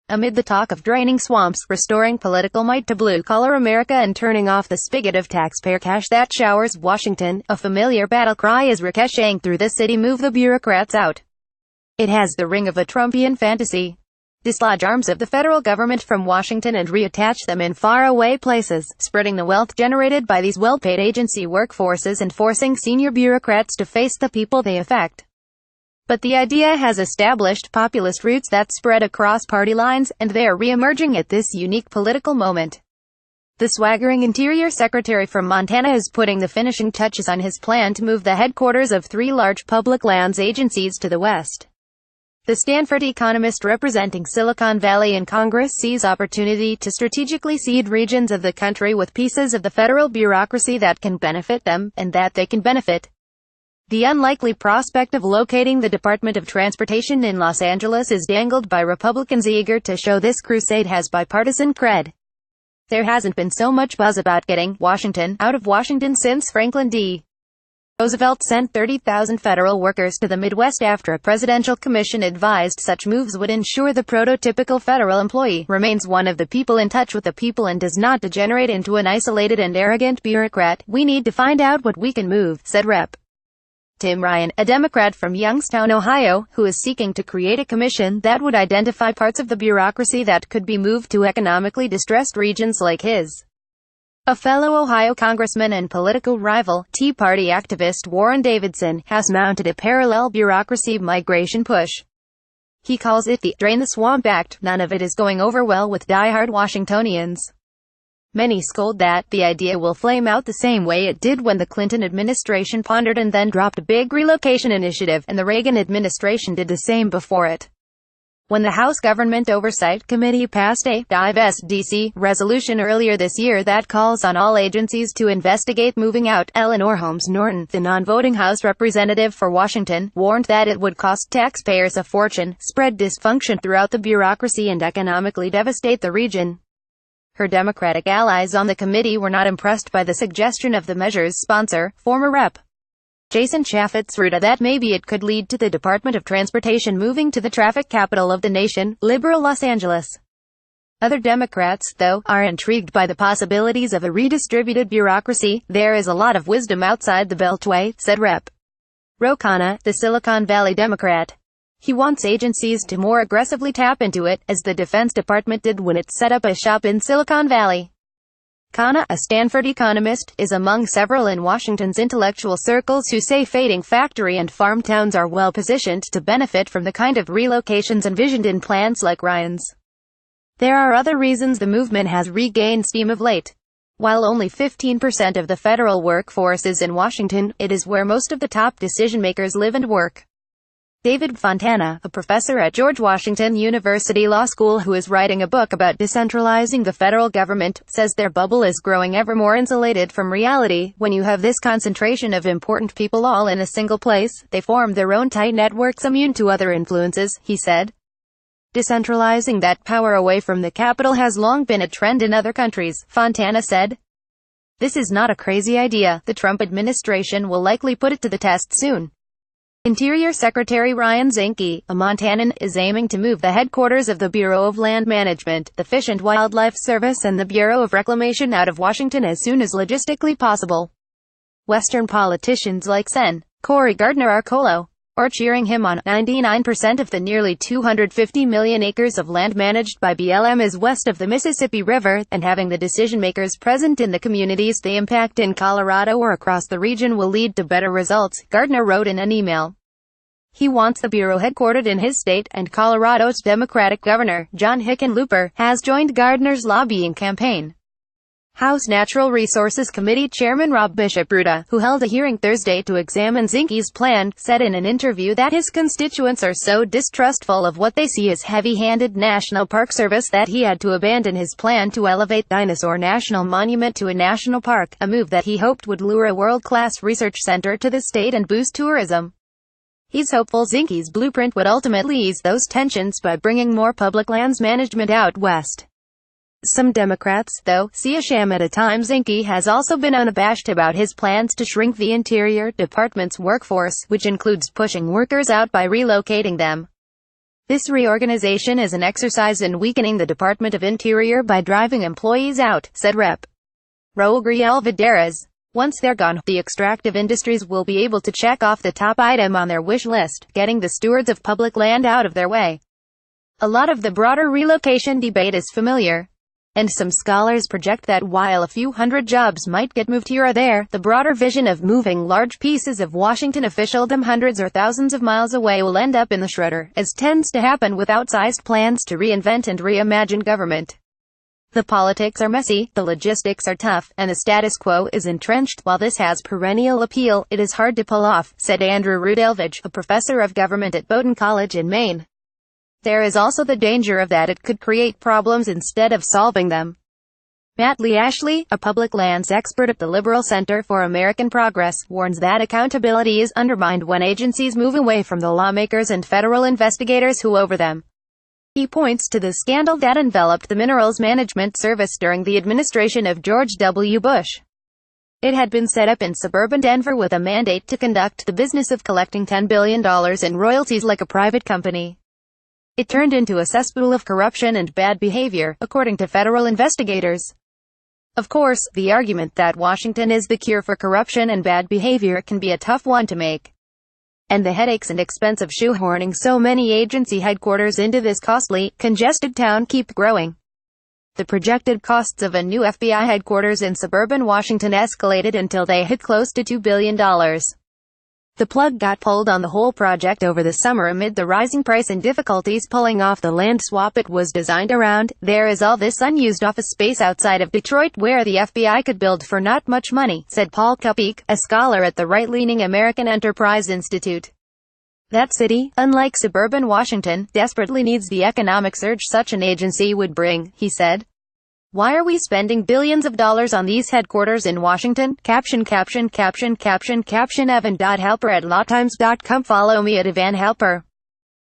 Amid the talk of draining swamps, restoring political might to blue-collar America and turning off the spigot of taxpayer cash that showers Washington, a familiar battle cry is ricocheting through the city: move the bureaucrats out. It has the ring of a Trumpian fantasy. Dislodge arms of the federal government from Washington and reattach them in faraway places, spreading the wealth generated by these well-paid agency workforces and forcing senior bureaucrats to face the people they affect. But the idea has established populist roots that spread across party lines, and they are re-emerging at this unique political moment. The swaggering Interior Secretary from Montana is putting the finishing touches on his plan to move the headquarters of 3 large public lands agencies to the west. The Stanford economist representing Silicon Valley in Congress sees opportunity to strategically seed regions of the country with pieces of the federal bureaucracy that can benefit them, and that they can benefit. The unlikely prospect of locating the Department of Transportation in Los Angeles is dangled by Republicans eager to show this crusade has bipartisan cred. There hasn't been so much buzz about getting Washington out of Washington since Franklin D. Roosevelt sent 30,000 federal workers to the Midwest after a presidential commission advised such moves would ensure the prototypical federal employee remains one of the people, in touch with the people, and does not degenerate into an isolated and arrogant bureaucrat. "We need to find out what we can move," said Rep. Tim Ryan, a Democrat from Youngstown, Ohio, who is seeking to create a commission that would identify parts of the bureaucracy that could be moved to economically distressed regions like his. A fellow Ohio congressman and political rival, Tea Party activist Warren Davidson, has mounted a parallel bureaucracy migration push. He calls it the Drain the Swamp Act. None of it is going over well with diehard Washingtonians. Many scold that the idea will flame out the same way it did when the Clinton administration pondered and then dropped a big relocation initiative, and the Reagan administration did the same before it. When the House Government Oversight Committee passed a divest D.C. resolution earlier this year that calls on all agencies to investigate moving out, Eleanor Holmes Norton, the non-voting House representative for Washington, warned that it would cost taxpayers a fortune, spread dysfunction throughout the bureaucracy, and economically devastate the region. Her Democratic allies on the committee were not impressed by the suggestion of the measure's sponsor, former Rep. Jason Chaffetz Ruda, that maybe it could lead to the Department of Transportation moving to the traffic capital of the nation, liberal Los Angeles. Other Democrats, though, are intrigued by the possibilities of a redistributed bureaucracy. "There is a lot of wisdom outside the Beltway," said Rep. Ro Khanna, the Silicon Valley Democrat. He wants agencies to more aggressively tap into it, as the Defense Department did when it set up a shop in Silicon Valley. Khanna, a Stanford economist, is among several in Washington's intellectual circles who say fading factory and farm towns are well positioned to benefit from the kind of relocations envisioned in plans like Ryan's. There are other reasons the movement has regained steam of late. While only 15% of the federal workforce is in Washington, it is where most of the top decision-makers live and work. David Fontana, a professor at George Washington University Law School who is writing a book about decentralizing the federal government, says their bubble is growing ever more insulated from reality. When you have this concentration of important people all in a single place, they form their own tight networks immune to other influences, he said. Decentralizing that power away from the capital has long been a trend in other countries, Fontana said. This is not a crazy idea. The Trump administration will likely put it to the test soon. Interior Secretary Ryan Zinke, a Montanan, is aiming to move the headquarters of the Bureau of Land Management, the Fish and Wildlife Service, and the Bureau of Reclamation out of Washington as soon as logistically possible. Western politicians like Sen. Cory Gardner-Arcolo are cheering him on. 99% of the nearly 250 million acres of land managed by BLM is west of the Mississippi River, and having the decision-makers present in the communities they impact in Colorado or across the region will lead to better results, Gardner wrote in an email. He wants the Bureau headquartered in his state, and Colorado's Democratic Governor, John Hickenlooper, has joined Gardner's lobbying campaign. House Natural Resources Committee Chairman Rob Bishop Ruda, who held a hearing Thursday to examine Zinke's plan, said in an interview that his constituents are so distrustful of what they see as heavy-handed National Park Service that he had to abandon his plan to elevate Dinosaur National Monument to a national park, a move that he hoped would lure a world-class research center to the state and boost tourism. He's hopeful Zinke's blueprint would ultimately ease those tensions by bringing more public lands management out west. Some Democrats, though, see a sham at a time. Zinke has also been unabashed about his plans to shrink the Interior Department's workforce, which includes pushing workers out by relocating them. This reorganization is an exercise in weakening the Department of Interior by driving employees out, said Rep. Rogelio Vidares. Once they're gone, the extractive industries will be able to check off the top item on their wish list, getting the stewards of public land out of their way. A lot of the broader relocation debate is familiar, and some scholars project that while a few hundred jobs might get moved here or there, the broader vision of moving large pieces of Washington officialdom hundreds or thousands of miles away will end up in the shredder, as tends to happen with outsized plans to reinvent and reimagine government. The politics are messy, the logistics are tough, and the status quo is entrenched. While this has perennial appeal, it is hard to pull off, said Andrew Rudelvich, a professor of government at Bowdoin College in Maine. There is also the danger of that it could create problems instead of solving them. Matt Lee Ashley, a public lands expert at the Liberal Center for American Progress, warns that accountability is undermined when agencies move away from the lawmakers and federal investigators who over them. He points to the scandal that enveloped the Minerals Management Service during the administration of George W. Bush. It had been set up in suburban Denver with a mandate to conduct the business of collecting $10 billion in royalties like a private company. It turned into a cesspool of corruption and bad behavior, according to federal investigators. Of course, the argument that Washington is the cure for corruption and bad behavior can be a tough one to make. And the headaches and expense of shoehorning so many agency headquarters into this costly, congested town keep growing. The projected costs of a new FBI headquarters in suburban Washington escalated until they hit close to $2 billion. The plug got pulled on the whole project over the summer amid the rising price and difficulties pulling off the land swap it was designed around. There is all this unused office space outside of Detroit where the FBI could build for not much money, said Paul Kupik, a scholar at the right-leaning American Enterprise Institute. That city, unlike suburban Washington, desperately needs the economic surge such an agency would bring, he said. Why are we spending billions of dollars on these headquarters in Washington? Caption Evan.Helper at lawtimes.com. Follow me at Evan Helper.